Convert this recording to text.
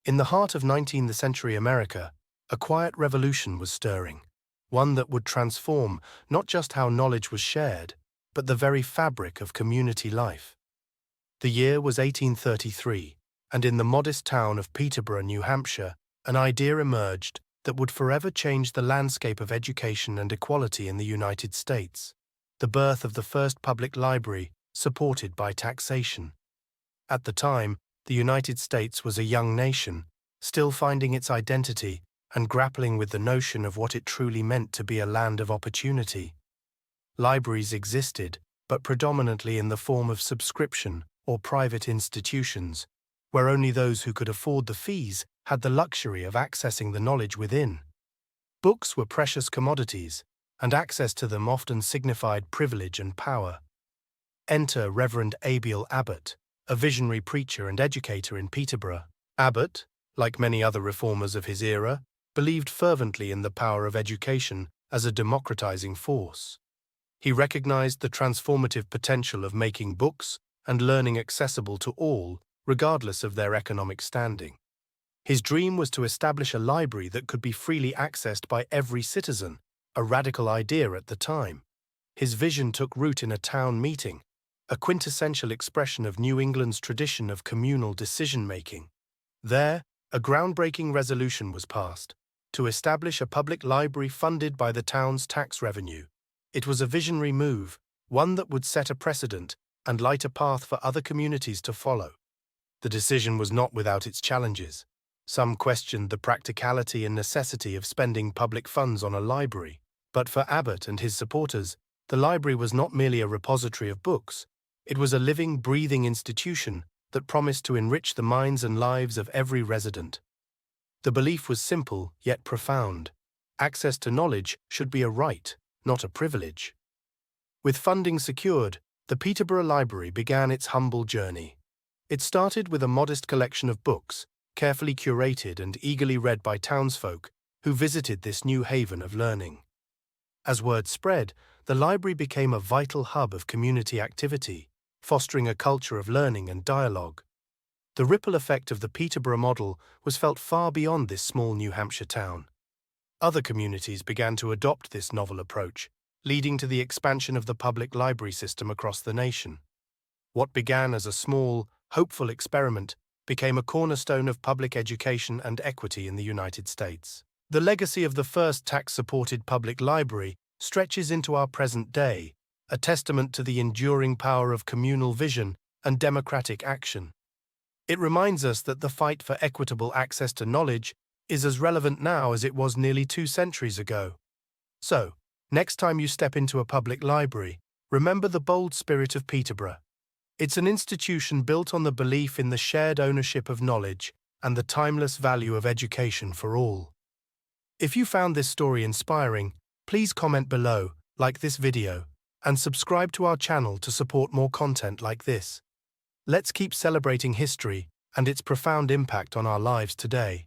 In the heart of 19th century America, a quiet revolution was stirring, one that would transform not just how knowledge was shared, but the very fabric of community life. The year was 1833, and in the modest town of Peterborough, New Hampshire, an idea emerged that would forever change the landscape of education and equality in the United States: the birth of the first public library supported by taxation. At the time, the United States was a young nation, still finding its identity and grappling with the notion of what it truly meant to be a land of opportunity. Libraries existed, but predominantly in the form of subscription or private institutions, where only those who could afford the fees had the luxury of accessing the knowledge within. Books were precious commodities, and access to them often signified privilege and power. Enter Reverend Abiel Abbott, a visionary preacher and educator in Peterborough. Abbott, like many other reformers of his era, believed fervently in the power of education as a democratizing force. He recognized the transformative potential of making books and learning accessible to all, regardless of their economic standing. His dream was to establish a library that could be freely accessed by every citizen, a radical idea at the time. His vision took root in a town meeting, a quintessential expression of New England's tradition of communal decision-making. There, a groundbreaking resolution was passed to establish a public library funded by the town's tax revenue. It was a visionary move, one that would set a precedent and light a path for other communities to follow. The decision was not without its challenges. Some questioned the practicality and necessity of spending public funds on a library, but for Abbott and his supporters, the library was not merely a repository of books. It was a living, breathing institution that promised to enrich the minds and lives of every resident. The belief was simple, yet profound. Access to knowledge should be a right, not a privilege. With funding secured, the Peterborough Library began its humble journey. It started with a modest collection of books, carefully curated and eagerly read by townsfolk who visited this new haven of learning. As word spread, the library became a vital hub of community activity, fostering a culture of learning and dialogue. The ripple effect of the Peterborough model was felt far beyond this small New Hampshire town. Other communities began to adopt this novel approach, leading to the expansion of the public library system across the nation. What began as a small, hopeful experiment became a cornerstone of public education and equity in the United States. The legacy of the first tax-supported public library stretches into our present day, a testament to the enduring power of communal vision and democratic action. It reminds us that the fight for equitable access to knowledge is as relevant now as it was nearly 2 centuries ago. So, next time you step into a public library, remember the bold spirit of Peterborough. It's an institution built on the belief in the shared ownership of knowledge and the timeless value of education for all. If you found this story inspiring, please comment below, like this video, and subscribe to our channel to support more content like this. Let's keep celebrating history and its profound impact on our lives today.